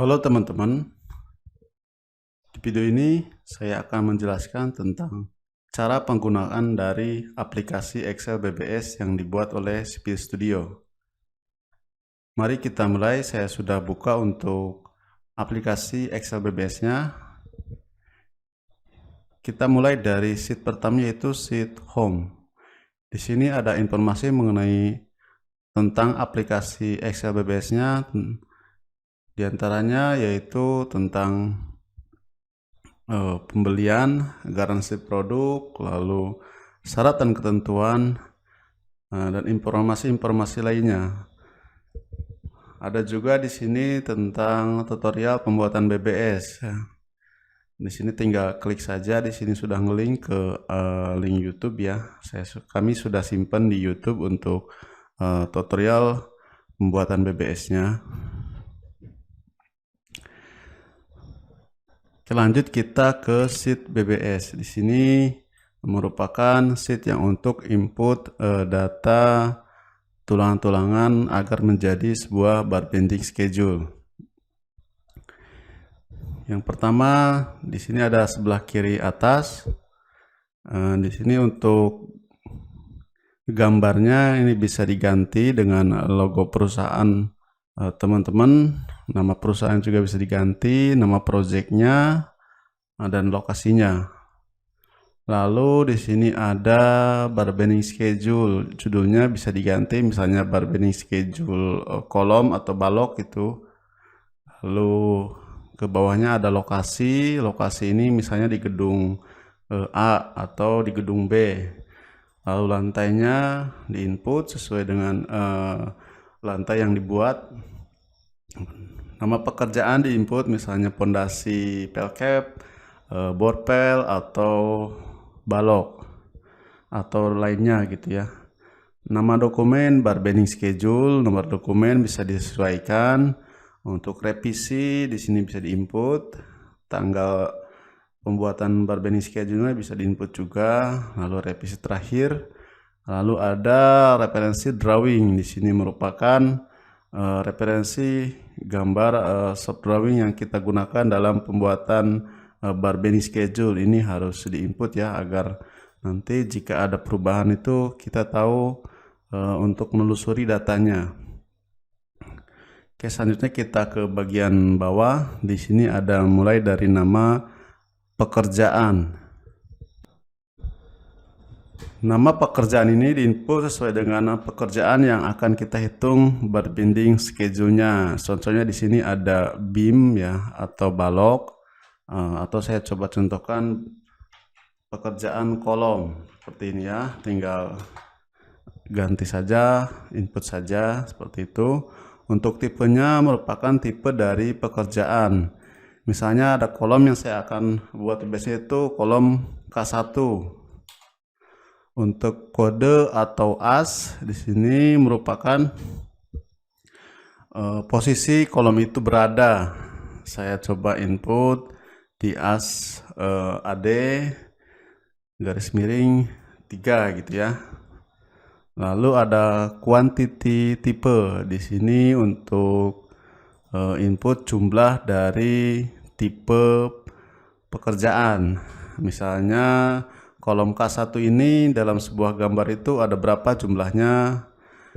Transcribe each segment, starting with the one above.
Halo teman-teman, di video ini saya akan menjelaskan tentang cara penggunaan dari aplikasi Excel BBS yang dibuat oleh CP Studio. Mari kita mulai, saya sudah buka untuk aplikasi Excel BBS-nya. Kita mulai dari sheet pertama yaitu sheet Home. Di sini ada informasi mengenai tentang aplikasi Excel BBS-nya. Di antaranya yaitu tentang pembelian, garansi produk, lalu syarat dan ketentuan, dan informasi-informasi lainnya. Ada juga di sini tentang tutorial pembuatan BBS. Di sini tinggal klik saja, di sini sudah ngelink ke link YouTube ya. Kami sudah simpan di YouTube untuk tutorial pembuatan BBS-nya. Lanjut kita ke sheet BBS. Di sini merupakan sheet yang untuk input data tulangan-tulangan agar menjadi sebuah bar bending schedule. Yang pertama di sini ada sebelah kiri atas. Di sini untuk gambarnya ini bisa diganti dengan logo perusahaan teman-teman. Nama perusahaan juga bisa diganti, nama projectnya dan lokasinya. Lalu di sini ada bar bending schedule, judulnya bisa diganti, misalnya bar bending schedule kolom atau balok itu. Lalu ke bawahnya ada lokasi ini misalnya di gedung A atau di gedung B. Lalu lantainya di input sesuai dengan lantai yang dibuat. Nama pekerjaan di input misalnya pondasi pelcap, borpel atau balok atau lainnya gitu ya. Nama dokumen bar bending schedule, nomor dokumen bisa disesuaikan. Untuk revisi di sini bisa diinput, tanggal pembuatan bar bending schedule bisa diinput juga, lalu revisi terakhir. Lalu ada referensi drawing, di sini merupakan referensi gambar soft drawing yang kita gunakan dalam pembuatan bar bending schedule. Ini harus diinput ya, agar nanti jika ada perubahan itu kita tahu untuk menelusuri datanya. Oke, selanjutnya kita ke bagian bawah. Di sini ada mulai dari nama pekerjaan. Nama pekerjaan ini diinput sesuai dengan pekerjaan yang akan kita hitung bar bending schedule-nya. Contohnya di sini ada beam ya atau balok, atau saya coba contohkan pekerjaan kolom seperti ini ya. Tinggal ganti saja, input saja seperti itu. Untuk tipenya merupakan tipe dari pekerjaan. Misalnya ada kolom yang saya akan buat biasanya itu kolom K1. Untuk kode atau as di sini merupakan posisi kolom itu berada. Saya coba input di as AD garis miring 3 gitu ya. Lalu ada quantity type di sini untuk input jumlah dari tipe pekerjaan. Misalnya kolom K1 ini dalam sebuah gambar itu ada berapa jumlahnya,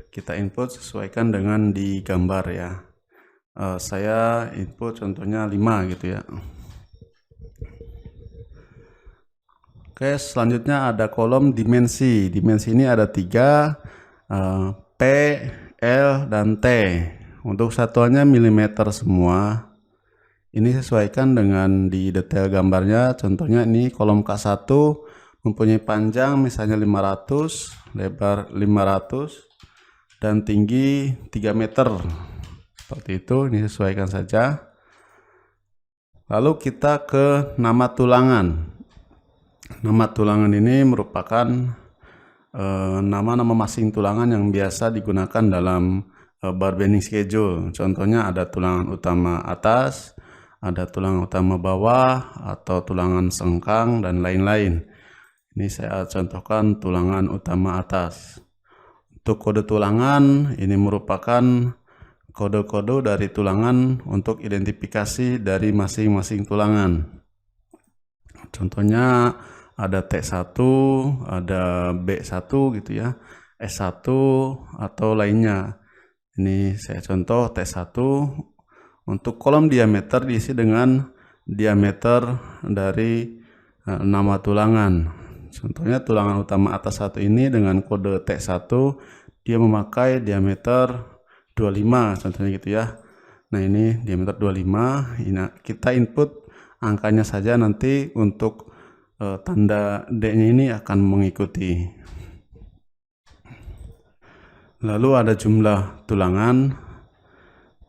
kita input sesuaikan dengan di gambar ya. Saya input contohnya 5 gitu ya. Oke, selanjutnya ada kolom dimensi. Dimensi ini ada 3, P, L, dan T. Untuk satuannya milimeter semua. Ini sesuaikan dengan di detail gambarnya. Contohnya ini kolom K1 mempunyai panjang misalnya 500, lebar 500, dan tinggi 3 meter. Seperti itu, ini sesuaikan saja. Lalu kita ke nama tulangan. Nama tulangan ini merupakan nama-nama masing tulangan yang biasa digunakan dalam bar bending schedule. Contohnya ada tulangan utama atas, ada tulangan utama bawah, atau tulangan sengkang, dan lain-lain. Ini saya contohkan tulangan utama atas. Untuk kode tulangan ini merupakan kode-kode dari tulangan untuk identifikasi dari masing-masing tulangan. Contohnya ada T1, ada B1 gitu ya, S1 atau lainnya. Ini saya contoh T1, untuk kolom diameter diisi dengan diameter dari nama tulangan. Contohnya tulangan utama atas 1 ini dengan kode T1 dia memakai diameter 25 contohnya gitu ya. Nah ini diameter 25, ini kita input angkanya saja, nanti untuk tanda D-nya ini akan mengikuti. Lalu ada jumlah tulangan.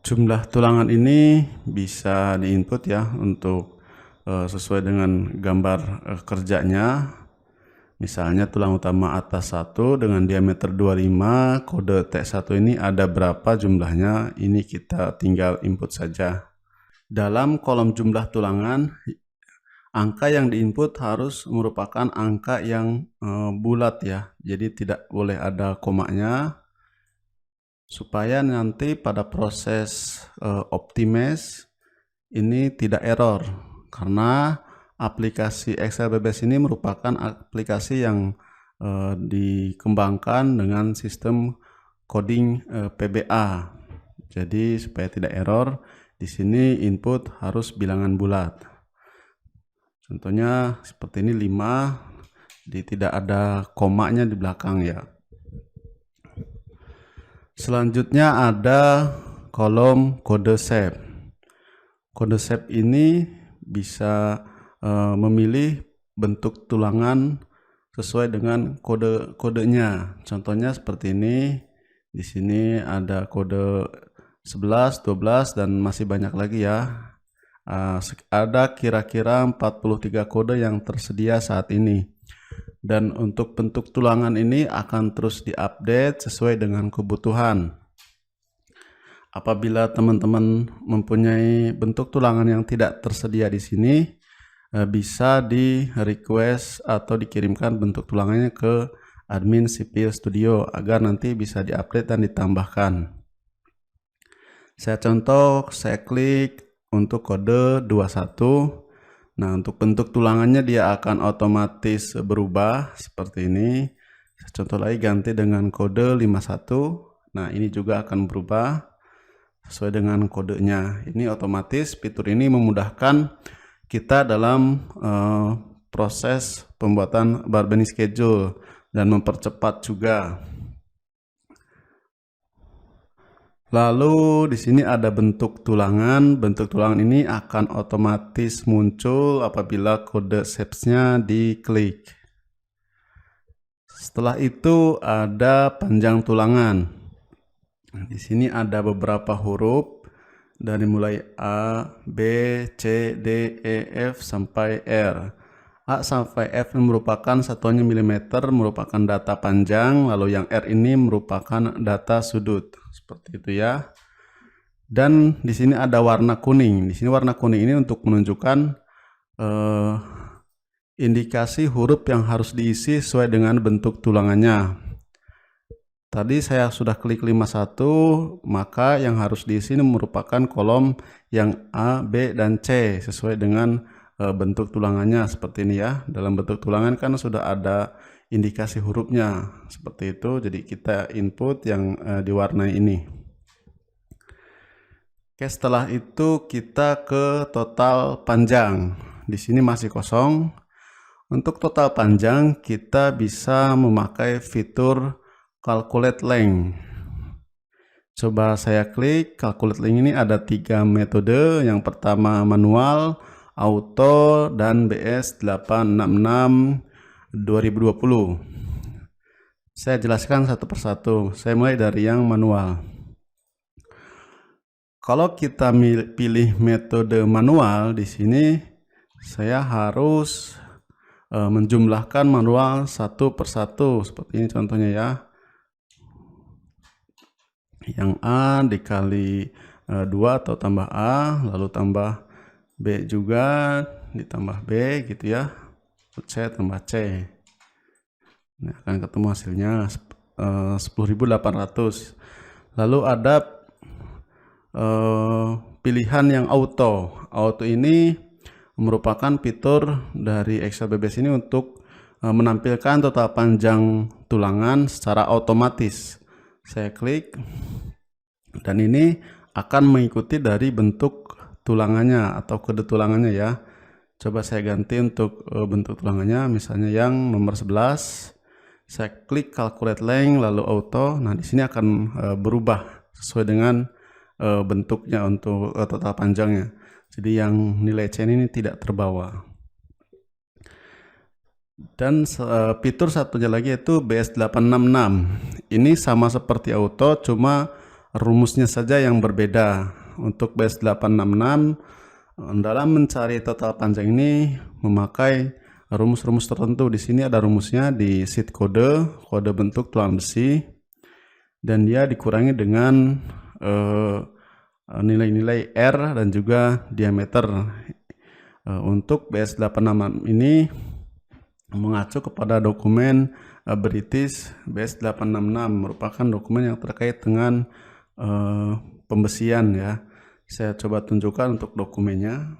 Jumlah tulangan ini bisa diinput ya untuk sesuai dengan gambar kerjanya. Misalnya tulang utama atas 1 dengan diameter 25, kode T1 ini ada berapa jumlahnya, ini kita tinggal input saja. Dalam kolom jumlah tulangan, angka yang diinput harus merupakan angka yang bulat ya, jadi tidak boleh ada komanya, supaya nanti pada proses optimize ini tidak error, karena aplikasi Excel BBS ini merupakan aplikasi yang dikembangkan dengan sistem coding PBA. Jadi supaya tidak error, di sini input harus bilangan bulat. Contohnya seperti ini 5, tidak ada komanya di belakang ya. Selanjutnya ada kolom kode shape. Kode shape ini bisa memilih bentuk tulangan sesuai dengan kode-kodenya. Contohnya seperti ini. Di sini ada kode 11, 12 dan masih banyak lagi ya. Ada kira-kira 43 kode yang tersedia saat ini. Dan untuk bentuk tulangan ini akan terus diupdate sesuai dengan kebutuhan. Apabila teman-teman mempunyai bentuk tulangan yang tidak tersedia di sini, bisa di request atau dikirimkan bentuk tulangannya ke admin Sipil Studio agar nanti bisa diupdate dan ditambahkan. Saya contoh, saya klik untuk kode 21. Nah, untuk bentuk tulangannya dia akan otomatis berubah seperti ini. Saya contoh lagi, ganti dengan kode 51. Nah, ini juga akan berubah sesuai dengan kodenya. Ini otomatis, fitur ini memudahkan kita dalam proses pembuatan Barbeni schedule dan mempercepat juga. Lalu di sini ada bentuk tulangan. Bentuk tulangan ini akan otomatis muncul apabila kode shapes-nya diklik. Setelah itu ada panjang tulangan. Di sini ada beberapa huruf dari mulai A, B, C, D, E, F sampai R. A sampai F merupakan satuannya milimeter, merupakan data panjang, lalu yang R ini merupakan data sudut. Seperti itu ya. Dan di sini ada warna kuning. Di sini warna kuning ini untuk menunjukkan indikasi huruf yang harus diisi sesuai dengan bentuk tulangannya. Tadi saya sudah klik 51, maka yang harus diisi ini merupakan kolom yang A, B, dan C sesuai dengan bentuk tulangannya seperti ini ya. Dalam bentuk tulangan kan sudah ada indikasi hurufnya seperti itu, jadi kita input yang diwarnai ini. Oke, setelah itu kita ke total panjang. Di sini masih kosong. Untuk total panjang kita bisa memakai fitur calculate length. Coba saya klik calculate length. Ini ada 3 metode. Yang pertama manual, auto, dan BS 866 2020. Saya jelaskan satu persatu. Saya mulai dari yang manual. Kalau kita pilih metode manual, di sini saya harus menjumlahkan manual satu persatu seperti ini contohnya ya. Yang A dikali 2 atau tambah A, lalu tambah B juga, ditambah B gitu ya, C tambah C. Nah, akan ketemu hasilnya 10.800. Lalu ada pilihan yang auto. Auto ini merupakan fitur dari Excel BBS ini untuk menampilkan total panjang tulangan secara otomatis. Saya klik dan ini akan mengikuti dari bentuk tulangannya atau kode tulangannya ya. Coba saya ganti untuk bentuk tulangannya, misalnya yang nomor 11. Saya klik calculate length lalu auto. Nah, di sini akan berubah sesuai dengan bentuknya untuk total panjangnya. Jadi yang nilai C ini tidak terbawa. Dan fitur satunya lagi yaitu BS866. Ini sama seperti auto, cuma rumusnya saja yang berbeda. Untuk BS866 dalam mencari total panjang ini memakai rumus-rumus tertentu. Di sini ada rumusnya di sheet kode bentuk tulang besi, dan dia dikurangi dengan nilai-nilai R dan juga diameter. Untuk BS866 ini mengacu kepada dokumen British BS866, merupakan dokumen yang terkait dengan pembesian ya. Saya coba tunjukkan untuk dokumennya.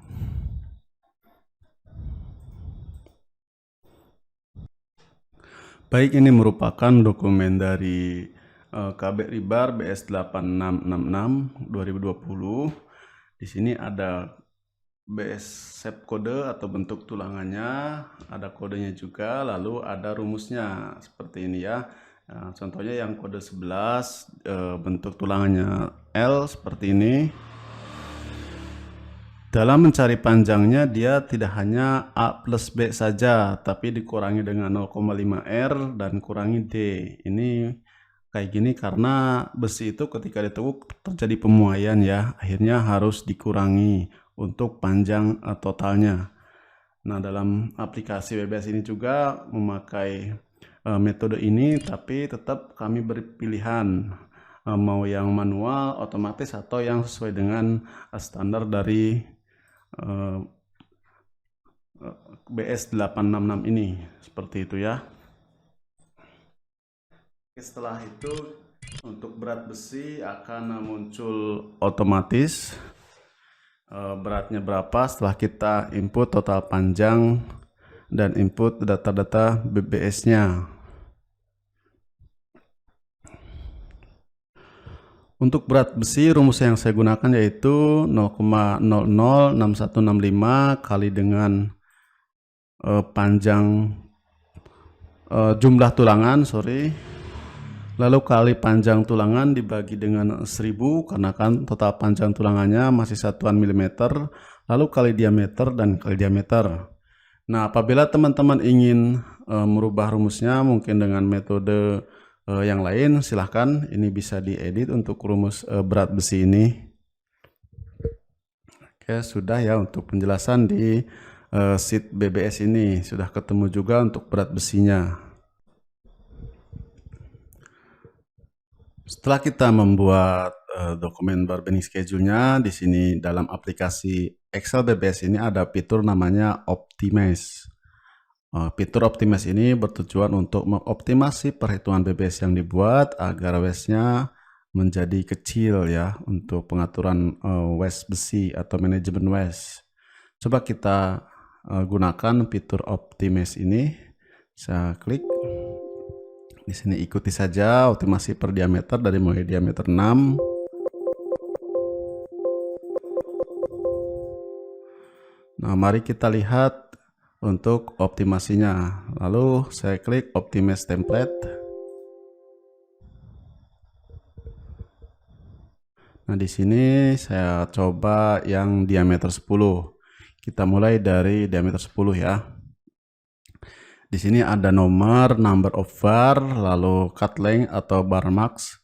Baik, ini merupakan dokumen dari KB Ribar BS8666 2020. Di sini ada BS shape kode atau bentuk tulangannya, ada kodenya juga, lalu ada rumusnya seperti ini ya. Nah, contohnya yang kode 11 bentuk tulangannya L seperti ini. Dalam mencari panjangnya dia tidak hanya A plus B saja, tapi dikurangi dengan 0,5 R dan kurangi D. Ini kayak gini karena besi itu ketika ditekuk terjadi pemuaian ya, akhirnya harus dikurangi untuk panjang totalnya. Nah, dalam aplikasi BBS ini juga memakai metode ini, tapi tetap kami beri pilihan mau yang manual, otomatis, atau yang sesuai dengan standar dari BS866 ini, seperti itu ya. Setelah itu untuk berat besi akan muncul otomatis beratnya berapa setelah kita input total panjang dan input data-data BBS-nya. Untuk berat besi, rumus yang saya gunakan yaitu 0,006165 kali dengan panjang jumlah tulangan, lalu kali panjang tulangan dibagi dengan 1000, karena kan total panjang tulangannya masih satuan milimeter, lalu kali diameter dan kali diameter. Nah, apabila teman-teman ingin merubah rumusnya mungkin dengan metode yang lain, silahkan, ini bisa diedit untuk rumus berat besi ini. Oke, sudah ya untuk penjelasan di sheet BBS ini, sudah ketemu juga untuk berat besinya. Setelah kita membuat dokumen bargaining schedule-nya, di sini dalam aplikasi Excel BBS ini ada fitur namanya Optimize. Fitur Optimize ini bertujuan untuk mengoptimasi perhitungan BBS yang dibuat agar waste-nya menjadi kecil ya, untuk pengaturan waste besi atau manajemen waste. Coba kita gunakan fitur Optimize ini. Saya klik. Di sini ikuti saja optimasi per diameter dari mulai diameter 6. Nah, mari kita lihat untuk optimasinya. Lalu saya klik Optimize Template. Nah, di sini saya coba yang diameter 10. Kita mulai dari diameter 10 ya. Di sini ada nomor, number of bar, lalu cut length atau bar max.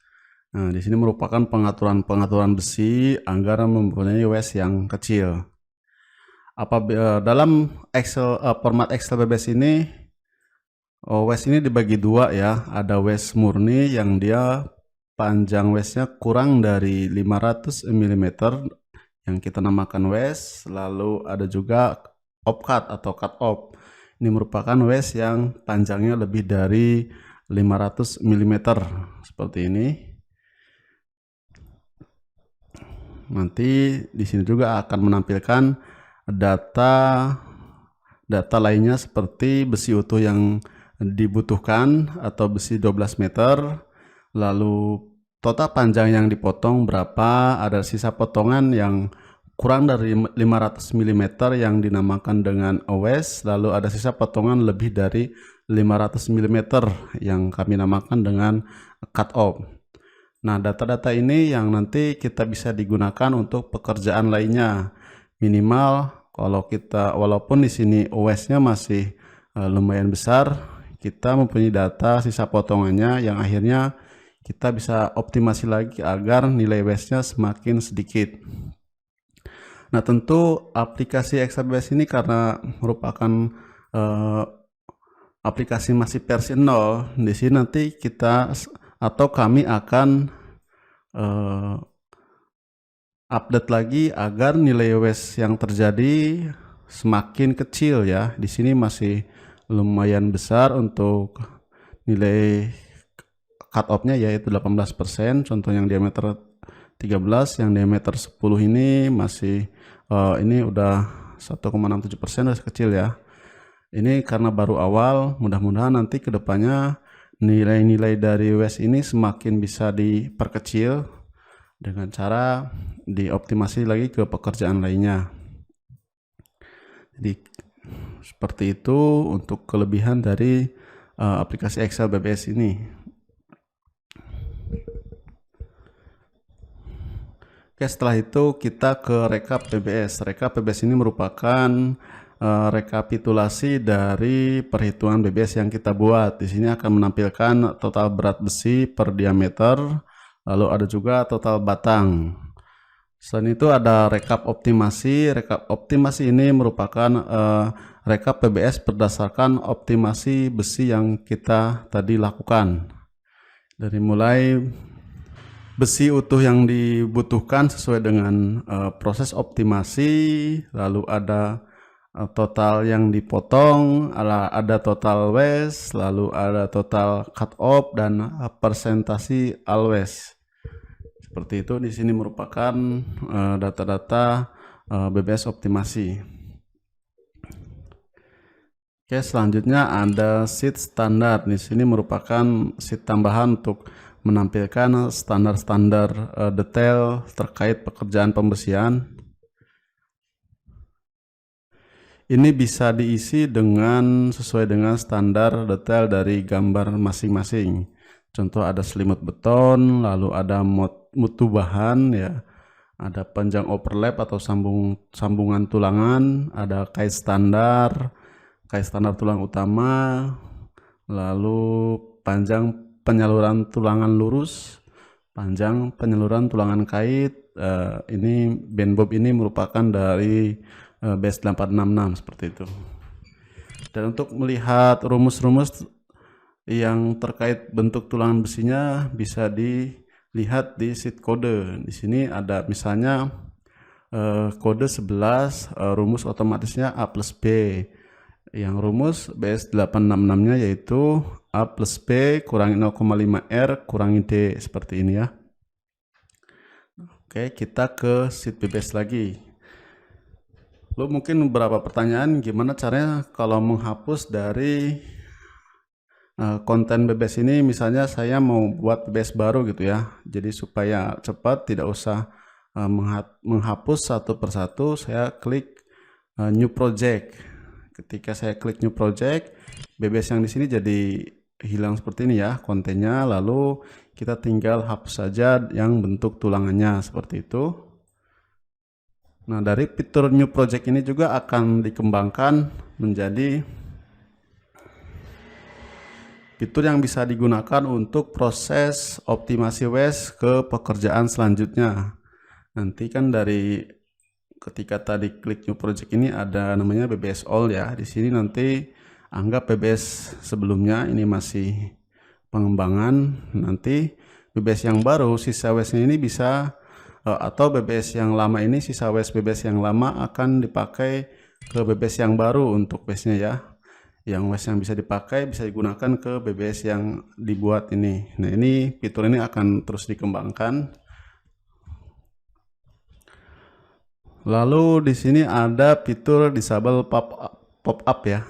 Nah, di sini merupakan pengaturan besi agar mempunyai waste yang kecil. Apabila dalam Excel format Excel BBS ini, waste ini dibagi dua ya. Ada waste murni yang dia panjang waste-nya kurang dari 500 mm yang kita namakan waste. Lalu ada juga offcut atau cut off. Ini merupakan waste yang panjangnya lebih dari 500 mm seperti ini. Nanti di sini juga akan menampilkan data lainnya seperti besi utuh yang dibutuhkan atau besi 12 meter, lalu total panjang yang dipotong berapa, ada sisa potongan yang kurang dari 500 mm yang dinamakan dengan awes, lalu ada sisa potongan lebih dari 500 mm yang kami namakan dengan cut off. Nah, data-data ini yang nanti kita bisa digunakan untuk pekerjaan lainnya. Minimal kalau kita, walaupun di sini OS-nya masih lumayan besar, kita mempunyai data sisa potongannya yang akhirnya kita bisa optimasi lagi agar nilai OS-nya semakin sedikit. Nah, tentu aplikasi XRBS ini karena merupakan aplikasi masih versi 0, di sini nanti kita atau kami akan update lagi agar nilai OS yang terjadi semakin kecil ya. Di sini masih lumayan besar untuk nilai cut off-nya yaitu 18%, contoh yang diameter 13, yang diameter 10 ini masih ini udah 1,67%, masih kecil ya. Ini karena baru awal, mudah-mudahan nanti kedepannya nilai-nilai dari OS ini semakin bisa diperkecil dengan cara dioptimasi lagi ke pekerjaan lainnya. Jadi seperti itu untuk kelebihan dari aplikasi Excel BBS ini. Oke, setelah itu kita ke rekap BBS. Rekap BBS ini merupakan rekapitulasi dari perhitungan BBS yang kita buat. Di sini akan menampilkan total berat besi per diameter, lalu ada juga total batang. Selain itu ada rekap optimasi. Rekap optimasi ini merupakan rekap PBS berdasarkan optimasi besi yang kita tadi lakukan. Dari mulai besi utuh yang dibutuhkan sesuai dengan proses optimasi, lalu ada total yang dipotong, ada total waste, lalu ada total cut off dan persentasi always. Seperti itu. Di sini merupakan data-data BBS optimasi. Oke, selanjutnya ada sheet standar. Di sini merupakan sheet tambahan untuk menampilkan standar-standar detail terkait pekerjaan pembesian. Ini bisa diisi dengan sesuai dengan standar detail dari gambar masing-masing. Contoh ada selimut beton, lalu ada mutu bahan ya, ada panjang overlap atau sambungan tulangan, ada kait standar tulang utama, lalu panjang penyaluran tulangan lurus, panjang penyaluran tulangan kait. Ini band bob ini merupakan dari base 866 seperti itu. Dan untuk melihat rumus-rumus yang terkait bentuk tulangan besinya bisa dilihat di sheet kode. Di sini ada misalnya kode 11, rumus otomatisnya A plus B. Yang rumus BS 866-nya yaitu A plus B kurangi 0,5 R kurangi D, seperti ini ya. Oke, kita ke sheet BBS lagi. Lalu mungkin beberapa pertanyaan, gimana caranya kalau menghapus dari konten BBS ini. Misalnya saya mau buat BBS baru gitu ya, jadi supaya cepat tidak usah menghapus satu persatu, saya klik new project. Ketika saya klik new project, BBS yang di sini jadi hilang seperti ini ya kontennya, lalu kita tinggal hapus saja yang bentuk tulangannya seperti itu. Nah, dari fitur new project ini juga akan dikembangkan menjadi fitur yang bisa digunakan untuk proses optimasi waste ke pekerjaan selanjutnya. Nanti kan dari ketika tadi klik new project ini ada namanya BBS all ya. Di sini nanti anggap BBS sebelumnya ini masih pengembangan. Nanti BBS yang baru sisa waste-nya ini bisa atau BBS yang lama ini sisa waste BBS yang lama akan dipakai ke BBS yang baru untuk waste-nya ya. Yang waste yang bisa dipakai bisa digunakan ke BBS yang dibuat ini. Nah, ini fitur ini akan terus dikembangkan. Lalu di sini ada fitur disable pop-up ya.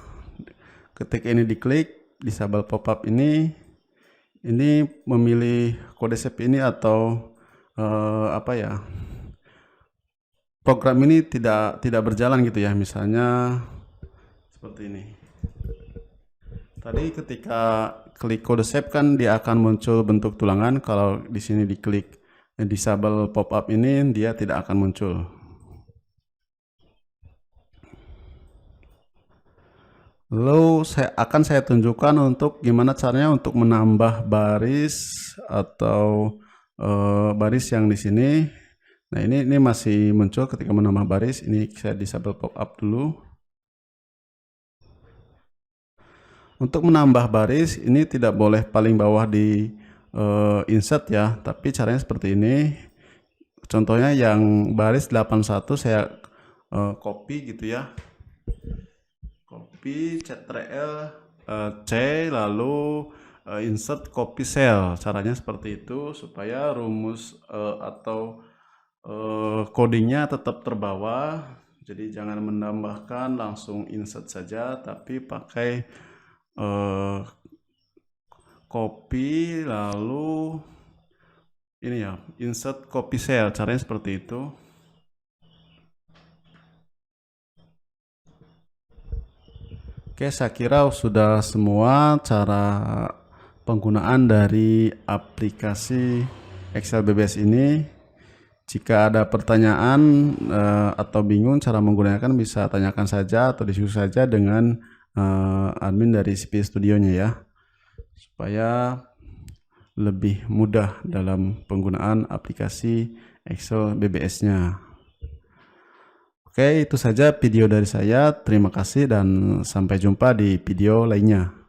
Ketika ini diklik, disable pop-up ini memilih kode save ini atau apa ya? Program ini tidak berjalan gitu ya. Misalnya seperti ini. Tadi ketika klik kode save kan dia akan muncul bentuk tulangan. Kalau di sini diklik disable pop-up ini dia tidak akan muncul. Lalu saya tunjukkan untuk gimana caranya untuk menambah baris atau baris yang di sini. Nah, ini masih muncul ketika menambah baris. Ini saya disable pop-up dulu. Untuk menambah baris ini tidak boleh paling bawah di insert ya, tapi caranya seperti ini. Contohnya yang baris 81 saya copy gitu ya. Copy Ctrl C lalu insert copy cell. Caranya seperti itu supaya rumus atau codingnya tetap terbawa. Jadi jangan menambahkan langsung insert saja, tapi pakai copy lalu ini ya, insert copy cell. Caranya seperti itu. Oke, saya kira sudah semua cara penggunaan dari aplikasi Excel BBS ini. Jika ada pertanyaan atau bingung cara menggunakan, bisa tanyakan saja atau diskusi saja dengan admin dari CP Studio-nya ya, supaya lebih mudah dalam penggunaan aplikasi Excel BBS-nya. Oke, itu saja video dari saya. Terima kasih dan sampai jumpa di video lainnya.